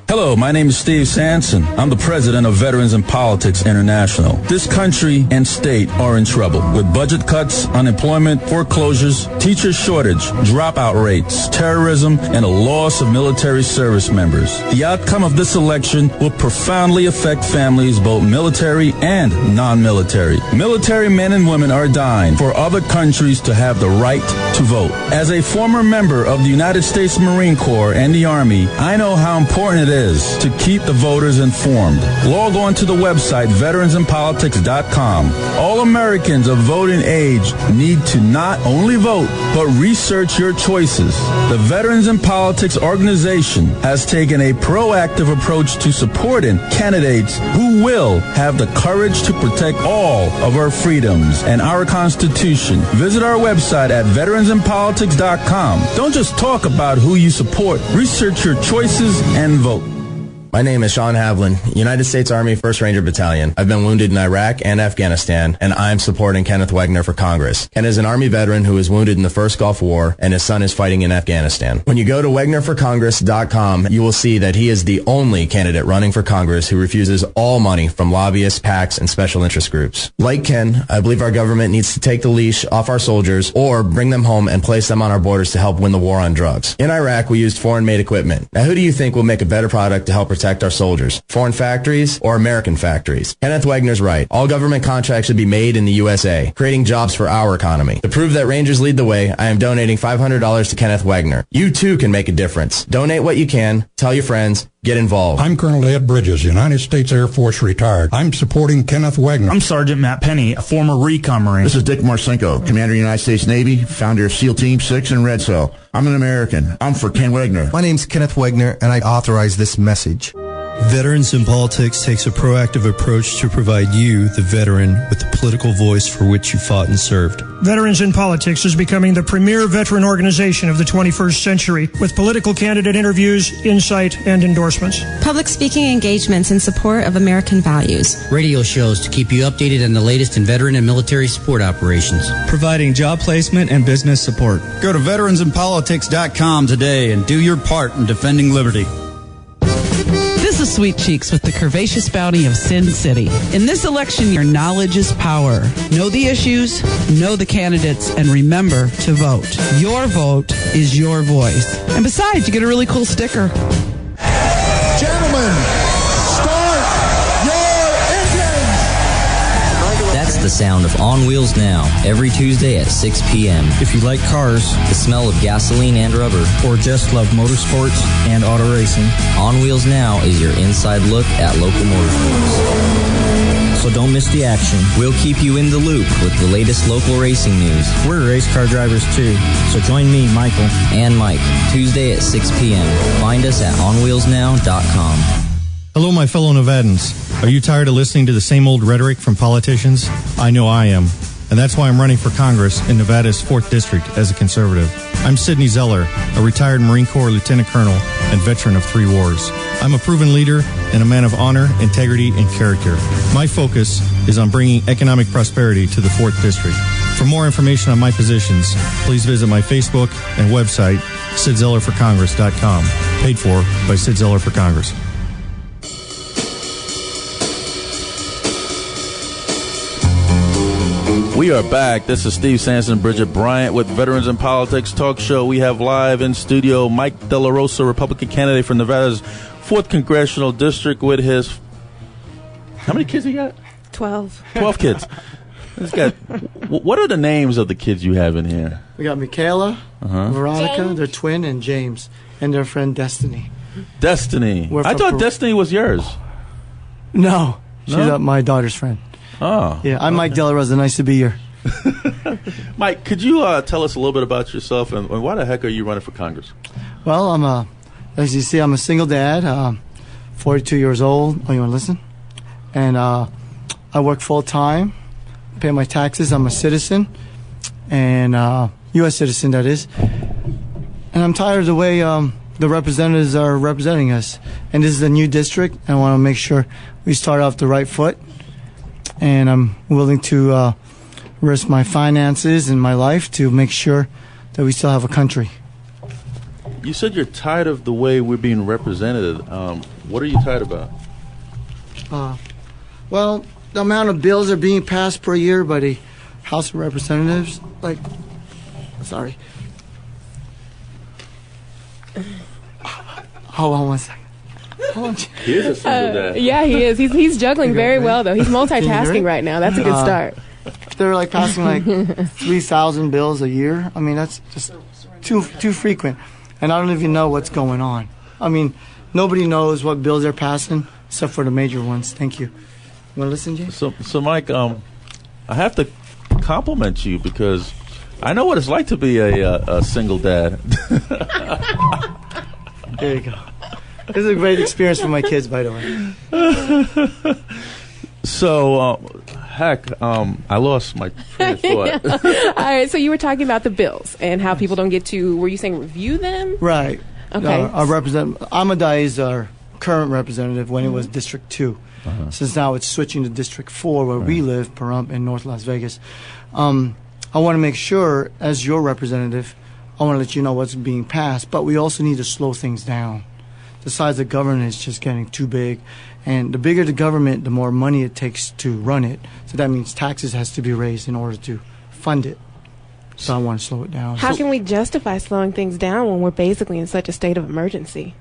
Hello, my name is Steve Sanson. I'm the president of Veterans in Politics International. This country and state are in trouble with budget cuts, unemployment, foreclosures, teacher shortage, dropout rates, terrorism, and a loss of military service members. The outcome of this election will profoundly affect families, both military and non-military. Military men and women are dying for other countries to have the right to vote. As a former member of the United States Marine Corps and the Army, I know how important it is to keep the voters informed. Log on to the website veteransinpolitics.com. All Americans of voting age need to not only vote, but research your choices. The Veterans in Politics organization has taken a proactive approach to supporting candidates who will have the courage to protect all of our freedoms and our Constitution. Visit our website at veteransinpolitics.com. Don't just talk about who you support. Research your choices and vote. My name is Sean Havlin, United States Army 1st Ranger Battalion. I've been wounded in Iraq and Afghanistan, and I'm supporting Kenneth Wegner for Congress. Ken is an Army veteran who was wounded in the first Gulf War, and his son is fighting in Afghanistan. When you go to WegnerForCongress.com, you will see that he is the only candidate running for Congress who refuses all money from lobbyists, PACs, and special interest groups. Like Ken, I believe our government needs to take the leash off our soldiers or bring them home and place them on our borders to help win the war on drugs. In Iraq, we used foreign-made equipment. Now, who do you think will make a better product to help protect our soldiers? Foreign factories or American factories? Kenneth Wegner's right. All government contracts should be made in the USA, creating jobs for our economy. To prove that Rangers lead the way, I am donating $500 to Kenneth Wegner. You too can make a difference. Donate what you can. Tell your friends. Get involved. I'm Colonel Ed Bridges, United States Air Force retired. I'm supporting Kenneth Wegner. I'm Sergeant Matt Penny, a former recon Marine. This is Dick Marcinko, Commander of the United States Navy, founder of SEAL Team 6 and Red Cell. I'm an American. I'm for Ken Wegner. My name's Kenneth Wegner, and I authorize this message. Veterans in Politics takes a proactive approach to provide you, the veteran, with the political voice for which you fought and served. Veterans in Politics is becoming the premier veteran organization of the 21st century, with political candidate interviews, insight, and endorsements. Public speaking engagements in support of American values. Radio shows to keep you updated on the latest in veteran and military support operations. Providing job placement and business support. Go to veteransinpolitics.com today and do your part in defending liberty. This is Sweet Cheeks with the curvaceous bounty of Sin City. In this election, your knowledge is power. Know the issues, know the candidates, and remember to vote. Your vote is your voice. And besides, you get a really cool sticker. Gentlemen, start your engines! That's the sound of On Wheels Now, every Tuesday at 6 p.m. If you like cars, the smell of gasoline and rubber, or just love motorsports and auto racing, On Wheels Now is your inside look at local motorsports. So don't miss the action. We'll keep you in the loop with the latest local racing news. We're race car drivers too, so join me, Michael. And Mike, Tuesday at 6 p.m. Find us at onwheelsnow.com. Hello, my fellow Nevadans. Are you tired of listening to the same old rhetoric from politicians? I know I am. And that's why I'm running for Congress in Nevada's 4th District as a conservative. I'm Sidney Zeller, a retired Marine Corps Lieutenant Colonel and veteran of 3 wars. I'm a proven leader and a man of honor, integrity, and character. My focus is on bringing economic prosperity to the 4th District. For more information on my positions, please visit my Facebook and website, SidZellerForCongress.com, paid for by Sid Zeller for Congress. We are back. This is Steve Sampson, Bridgette Bryant with Veterans in Politics Talk Show. We have live in studio Mike Delarosa, Republican candidate for Nevada's 4th Congressional District with his... How many kids he got? 12. 12 kids. He's got... What are the names of the kids you have in here? We got Michaela, Veronica, their twin, and James, and their friend Destiny. Destiny. I thought Destiny was yours. No. She's my daughter's friend. Oh. Yeah, I'm Mike Delarosa. Nice to be here. Mike, could you tell us a little bit about yourself and why the heck are you running for Congress? Well, as you see, I'm a single dad, 42 years old. Oh, you want to listen? And I work full time, pay my taxes. I'm a citizen, and U.S. citizen, that is. And I'm tired of the way the representatives are representing us. And this is a new district, and I want to make sure we start off the right foot. And I'm willing to risk my finances and my life to make sure that we still have a country. You said you're tired of the way we're being represented. What are you tired about? Well, the amount of bills are being passed per year by the House of Representatives. Sorry. Hold on one second. He is a single dad. Yeah, he is. He's juggling very well, though. He's multitasking right now. That's a good start. They're passing 3,000 bills a year. I mean, that's just too frequent. And I don't even know what's going on. I mean, nobody knows what bills they're passing except for the major ones. Thank you. You want to listen, James? So Mike, I have to compliment you because I know what it's like to be a single dad. There you go. This is a great experience for my kids, by the way. So, I lost my train of thought. All right, so you were talking about the bills and how people don't get to, were you saying review them? Right. Okay. Our representative, Ahmadai is our current representative when it was District 2. Since now it's switching to District 4 where we live, Pahrump, in North Las Vegas. I want to make sure, as your representative, I want to let you know what's being passed, but we also need to slow things down. The size of government is just getting too big, and the bigger the government, the more money it takes to run it. So that means taxes has to be raised in order to fund it. So I want to slow it down. How can we justify slowing things down when we're basically in such a state of emergency?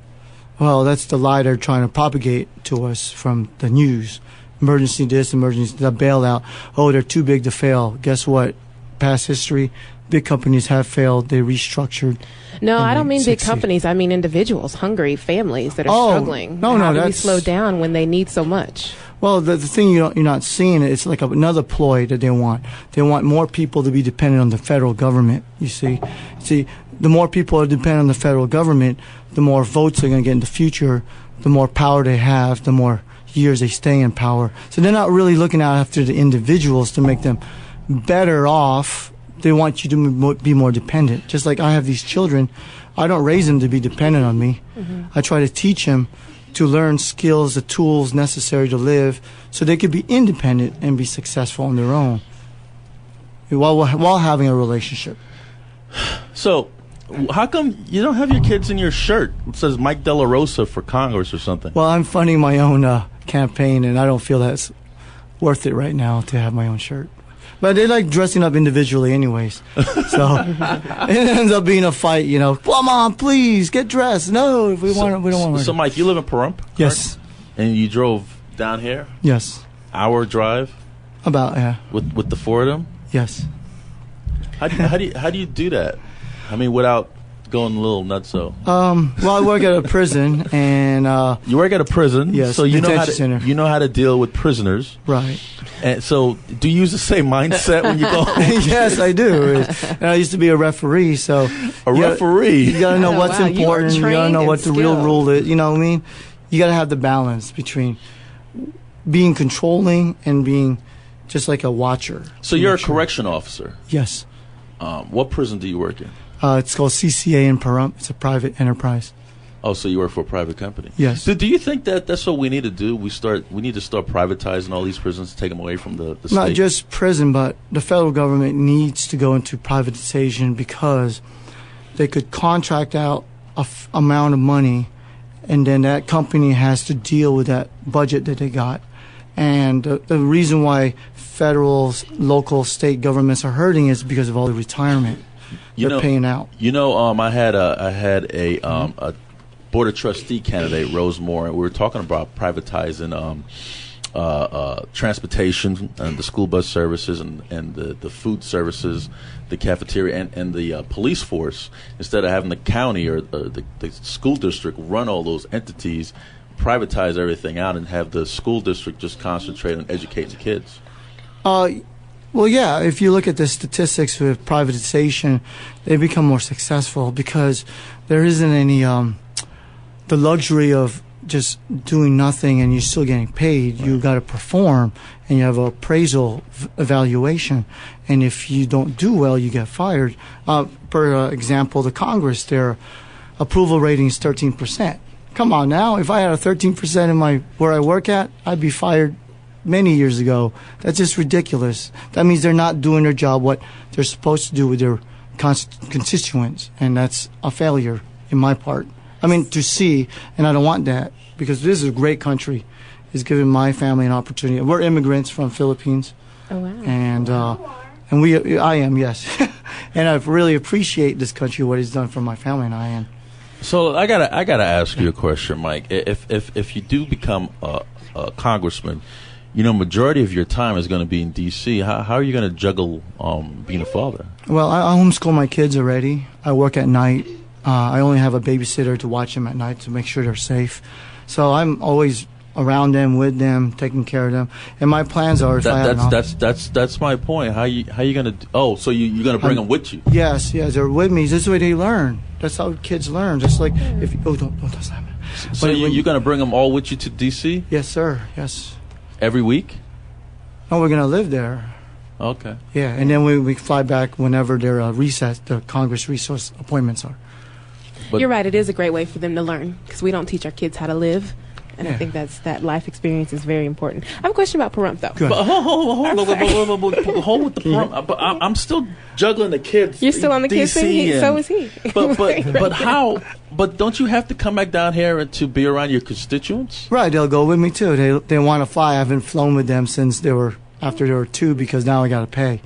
Well, that's the lie they're trying to propagate to us from the news. Emergency this, emergency that, bailout. Oh, they're too big to fail. Guess what? Past history, big companies have failed. They restructured. No, I don't mean big companies. I mean individuals, hungry families that are struggling. How do we slow down when they need so much? Well, the thing you're not seeing, it's like another ploy that they want. They want more people to be dependent on the federal government, you see. See, the more people are dependent on the federal government, the more votes they're going to get in the future, the more power they have, the more years they stay in power. So they're not really looking out after the individuals to make them better off. They want you to be more dependent. Just like I have these children, I don't raise them to be dependent on me. I try to teach them to learn skills, the tools necessary to live, so they could be independent and be successful on their own while having a relationship. So, how come you don't have your kids in your shirt? It says Mike Delarosa for Congress or something. Well, I'm funding my own campaign, and I don't feel that's worth it right now to have my own shirt. But they like dressing up individually anyways. So it ends up being a fight, you know. Come on, please, get dressed. No, if we don't want to. So, Mike, you live in Pahrump? Yes. Correct? And you drove down here? Yes. Hour drive? About, yeah. With the four of them? Yes. How do you do that? I mean, without going a little nutso. Well, I work at a prison, and you work at a prison. Yes. So you center. know how to deal with prisoners, right? And so, do you use the same mindset when you go home? Yes, I do. And I used to be a referee, so referee. You got to know what's important. You got to know what the real rule is. You know what I mean? You got to have the balance between being controlling and being just like a watcher. So you're a correction officer. Yes. What prison do you work in? It's called CCA in Pahrump. It's a private enterprise. Oh, so you work for a private company? Yes. Do you think that that's what we need to do? We need to start privatizing all these prisons, take them away from the state? Not just prison, but the federal government needs to go into privatization because they could contract out a amount of money, and then that company has to deal with that budget that they got. And the reason why federal, local, state governments are hurting is because of all the retirement they're paying out. I had a board of trustee candidate, Rose Moore, and we were talking about privatizing transportation and the school bus services and the food services, the cafeteria, and the police force, instead of having the county or the school district run all those entities, privatize everything out and have the school district just concentrate on educating the kids. Well, yeah, if you look at the statistics with privatization, they become more successful because there isn't any the luxury of just doing nothing and you're still getting paid. You got to perform, and you have an appraisal evaluation, and if you don't do well, you get fired. For example, the Congress, their approval rating is 13%. Come on now, if I had a 13% in where I work at, I'd be fired many years ago. That's just ridiculous. That means they're not doing their job, what they're supposed to do with their constituents, and that's a failure in my part. I mean, to see, and I don't want that, because this is a great country. It's given my family an opportunity. We're immigrants from Philippines. Oh, wow. And I am, yes. And I really appreciate this country, what it's done for my family and I. And so I gotta ask you a question, Mike. If you do become a congressman, majority of your time is going to be in D.C. How are you going to juggle being a father? Well, I homeschool my kids already. I work at night. I only have a babysitter to watch them at night to make sure they're safe. So I'm always around them, with them, taking care of them. And my plans are that's my point. How you going to? Oh, so you're going to bring them with you? Yes, they're with me. This is the way they learn. That's how kids learn. Just like if don't touch that. So you're going to bring them all with you to D.C.? Yes, sir. Yes. Every week? No, we're going to live there. Okay. Yeah, and then we fly back whenever their the Congress resource appointments are. You're right. It is a great way for them to learn because we don't teach our kids how to live. And I think that life experience is very important. I have a question about Pahrump, though. But hold with the Pahrump. But I'm still juggling the kids. You're still on the kids thing? So is he. But how? But don't you have to come back down here to be around your constituents? Right, they'll go with me too. They want to fly. I haven't flown with them since after they were 2 because now I got to pay.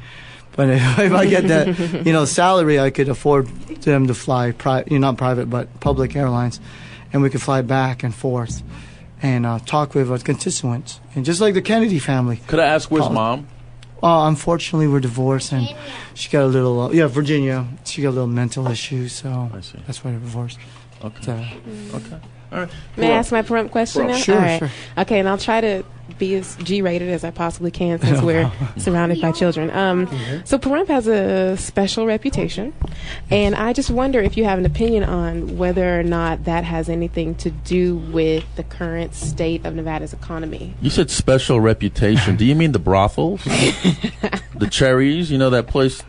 But if I get that, salary, I could afford them to fly, not private, but public airlines, and we could fly back and forth and talk with our constituents. And just like the Kennedy family. Could I ask where's Mom? Unfortunately, we're divorced, and she got a little, Virginia, she got a little mental issues, so that's why we're divorced. Okay. Okay. All right. May I ask my Pahrump question now? Sure, all right. sure. Okay, and I'll try to be as G-rated as I possibly can since we're surrounded by children. So Pahrump has a special reputation, and I just wonder if you have an opinion on whether or not that has anything to do with the current state of Nevada's economy. You said special reputation. Do you mean the brothels? The Cherries? That place?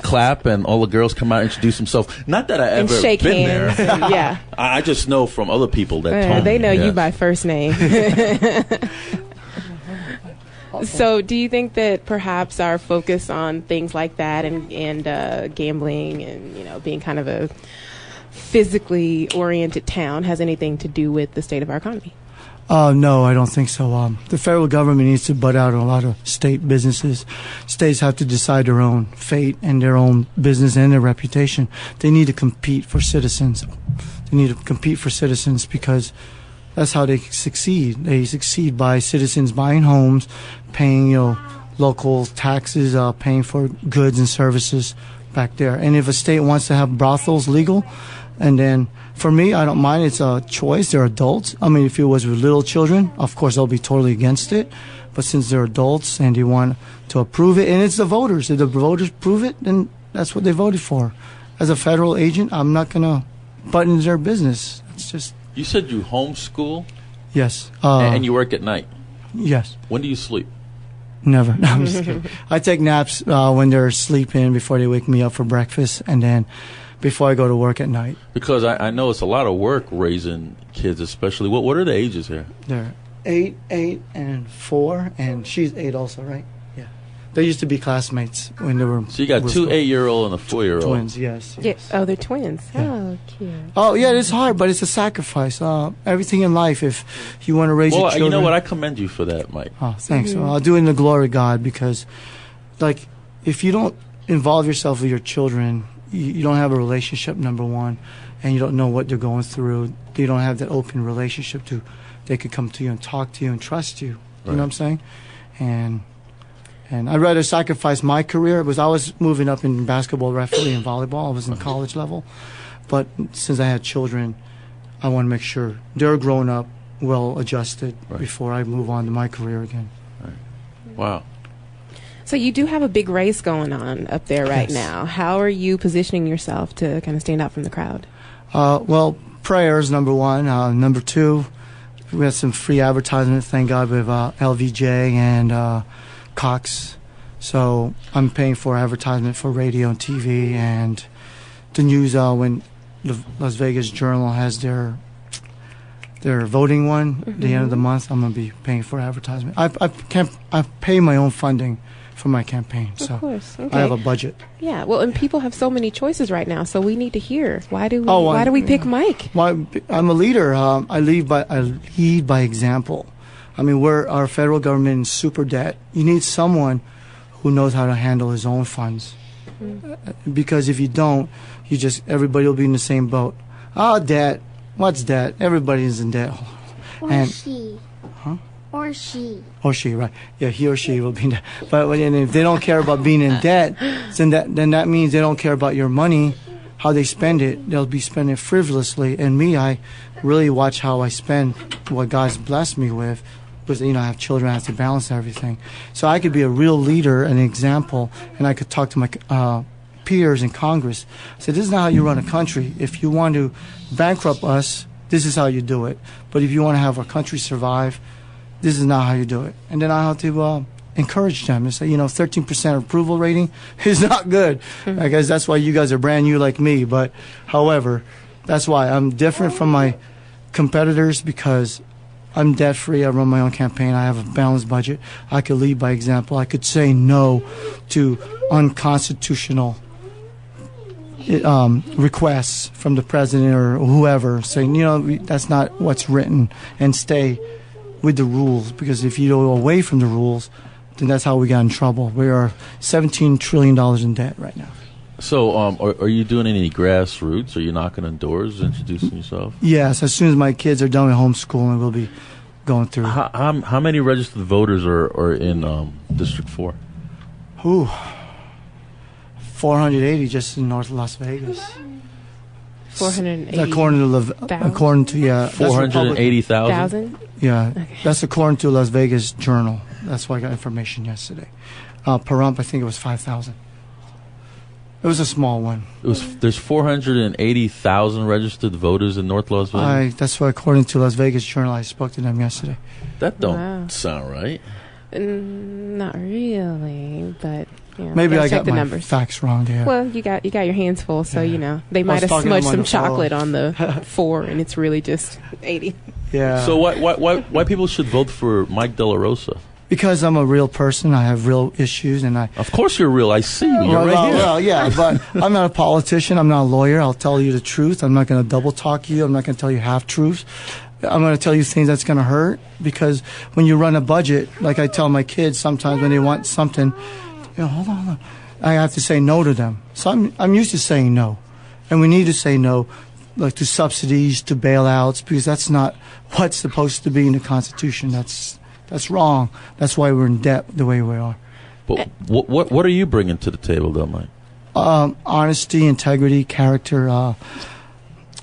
Clap and all the girls come out and introduce themselves. Not that I ever and shake been hands there. and, yeah. I just know from other people that told me. They know you by first name. So do you think that perhaps our focus on things like that and gambling and being kind of a physically oriented town has anything to do with the state of our economy? No, I don't think so. The federal government needs to butt out on a lot of state businesses. States have to decide their own fate and their own business and their reputation. They need to compete for citizens. They need to compete for citizens because that's how they succeed. They succeed by citizens buying homes, paying local taxes, paying for goods and services back there. And if a state wants to have brothels legal, and then for me, I don't mind. It's a choice. They're adults. I mean, if it was with little children, of course, I'll be totally against it. But since they're adults and they want to approve it, and it's the voters. If the voters prove it, then that's what they voted for. As a federal agent, I'm not going to butt into their business. It's just... You said you homeschool? Yes. And you work at night? Yes. When do you sleep? Never. No, I'm just kidding. I take naps when they're sleeping before they wake me up for breakfast, and then before I go to work at night. Because I know it's a lot of work raising kids, especially. What are the ages here? They're 8, and 4, and she's 8 also, right? Yeah. They used to be classmates when they were... So you got 2 8-year-old and a 4-year-old. Twins, yes. Yeah. Oh, they're twins. Yeah. Oh, cute. Oh, yeah, it's hard, but it's a sacrifice. Everything in life, if you want to raise your children... you know what? I commend you for that, Mike. Oh, thanks. Well, I'll do it in the glory of God because, if you don't involve yourself with your children... You don't have a relationship, number one, and you don't know what they're going through. You don't have that open relationship they could come to you and talk to you and trust you. You know what I'm saying? And I'd rather sacrifice my career because I was moving up in basketball, referee, and volleyball. I was in college level. But since I had children, I want to make sure they're grown up, well adjusted before I move on to my career again. Right. Wow. So you do have a big race going on up there right now. How are you positioning yourself to kind of stand out from the crowd? Well, prayers, number one. Number two, we had some free advertisement, thank God, with LVJ and Cox. So I'm paying for advertisement for radio and TV and the news. When the Las Vegas Journal has their voting one, the end of the month, I'm going to be paying for advertisement. I pay my own funding for my campaign, so of course. Okay. I have a budget. Yeah, well, and people have so many choices right now, so we need to hear. Why do we pick Mike? Well, I'm a leader. I lead by example. I mean, our federal government is super debt. You need someone who knows how to handle his own funds, because if you don't, everybody will be in the same boat. Oh, debt. What's debt? Everybody's in debt. Or she. Or she, right. Yeah, he or she will be in debt. But if they don't care about being in debt, then that means they don't care about your money, how they spend it. They'll be spending it frivolously. And me, I really watch how I spend what God's blessed me with. Because, I have children, I have to balance everything. So I could be a real leader, an example, and I could talk to my peers in Congress. I said, this is not how you run a country. If you want to bankrupt us, this is how you do it. But if you want to have our country survive, this is not how you do it. And then I have to encourage them and say, 13% approval rating is not good. I guess that's why you guys are brand new like me. But, however, that's why I'm different from my competitors because I'm debt free. I run my own campaign. I have a balanced budget. I could lead by example. I could say no to unconstitutional requests from the president or whoever, saying, that's not what's written, and stay with the rules. Because if you go away from the rules, then that's how we got in trouble. We are $17 trillion in debt right now. So, are you doing any grassroots? Are you knocking on doors, introducing yourself? Yes, as soon as my kids are done with homeschooling, we'll be going through. How many registered voters are in District 4? 480 just in North Las Vegas. 480. According to 480,000. Yeah, Okay. that's according to Las Vegas Journal. That's why I got information yesterday. Pahrump, I think it was 5,000. It was a small one. There's 480,000 registered voters in North Las Vegas. That's why, according to Las Vegas Journal, I spoke to them yesterday. That don't sound right. Not really, but maybe I check got the my numbers. Facts wrong there. Well, you got your hands full, so they might have smudged some chocolate on the 4, and it's really just 80. Yeah. So why people should vote for Mike Delarosa? Because I'm a real person. I have real issues, and Of course you're real. I see you. You're right here. Well, yeah, but I'm not a politician. I'm not a lawyer. I'll tell you the truth. I'm not going to double talk you. I'm not going to tell you half truths. I'm going to tell you things that's going to hurt, because when you run a budget, like I tell my kids sometimes when they want something, hold on, I have to say no to them. So I'm used to saying no, and we need to say no, like to subsidies, to bailouts, because that's not what's supposed to be in the Constitution. That's wrong. That's why we're in debt the way we are. But what are you bringing to the table, though, Mike? Honesty, integrity, character. I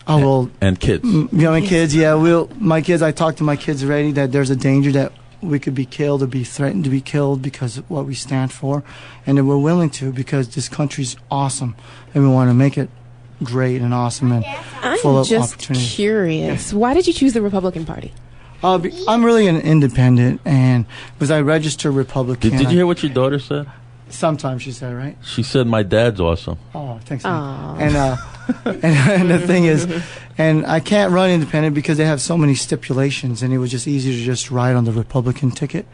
will. And kids. My kids, yeah. My kids, I talked to my kids already that there's a danger that we could be killed or be threatened to be killed because of what we stand for. And that we're willing to, because this country's awesome. And we want to make it great and awesome and full of opportunity. I'm just curious. Why did you choose the Republican Party? I'm really an independent, and because I register Republican. Did you hear what your daughter said? Sometimes she said, right? She said, "My dad's awesome." Oh, thanks. And and the thing is, and I can't run independent because they have so many stipulations, and it was just easier to just ride on the Republican ticket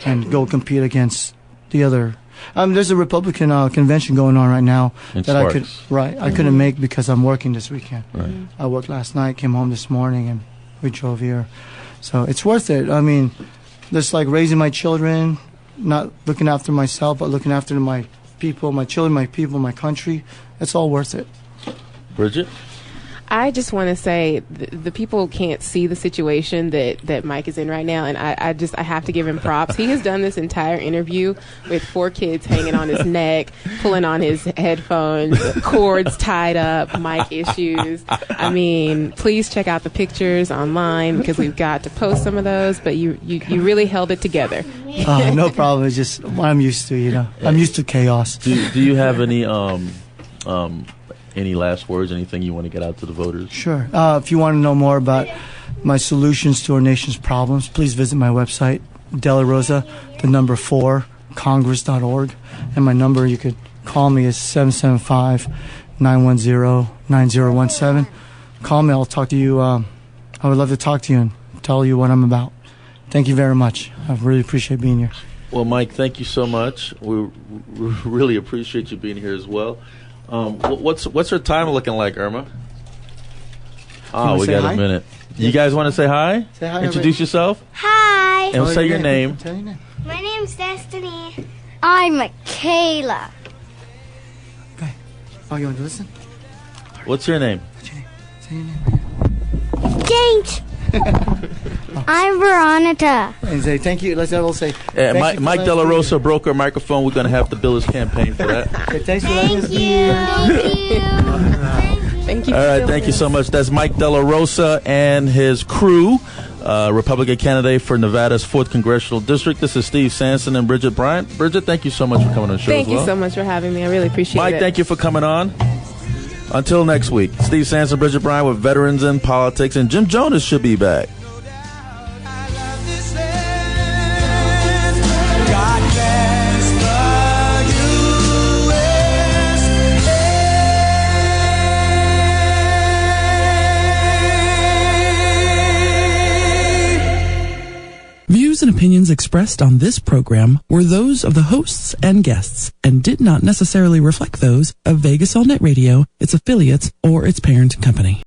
and go compete against the other. There's a Republican convention going on right now that I couldn't make because I'm working this weekend. Right. I worked last night, came home this morning, and we drove here. So it's worth it. I mean, just like raising my children, not looking after myself, but looking after my people, my children, my people, my country. It's all worth it. Bridgette? I just want to say the people can't see the situation that Mike is in right now, and I have to give him props. He has done this entire interview with 4 kids hanging on his neck, pulling on his headphones, cords tied up, mic issues. I mean, please check out the pictures online because we've got to post some of those, but you really held it together. No problem. It's just what I'm used to, I'm used to chaos. Do you have any last words, anything you want to get out to the voters? Sure. If you want to know more about my solutions to our nation's problems, please visit my website, Delarosa, 4, Congress.org. And my number, you could call me, is 775-910-9017. Call me. I'll talk to you. I would love to talk to you and tell you what I'm about. Thank you very much. I really appreciate being here. Well, Mike, thank you so much. We really appreciate you being here as well. What's her time looking like, Irma? Oh, we got a minute. You guys want to say hi? Say hi. Introduce yourself. Hi. And say your name. Tell your name. My name's Destiny. I'm Michaela. Okay. Oh, you want to listen? What's your name? Say your name. James. I'm Veronica. And say thank you. Let's all say. Mike Delarosa broke our microphone. We're going to have to bill his campaign for that. Okay, thanks for letting us be here. Thank you. All right, thank you so much. That's Mike Delarosa and his crew, Republican candidate for Nevada's 4th Congressional District. This is Steve Sanson and Bridgette Bryant. Bridgette, thank you so much for coming on the show. Thank you so much for having me. I really appreciate it. Mike, thank you for coming on. Until next week, Steve Sanson, Bridgette Bryant with Veterans in Politics, and Jim Jonas should be back. views and opinions expressed on this program were those of the hosts and guests and did not necessarily reflect those of Vegas All Net Radio, its affiliates, or its parent company.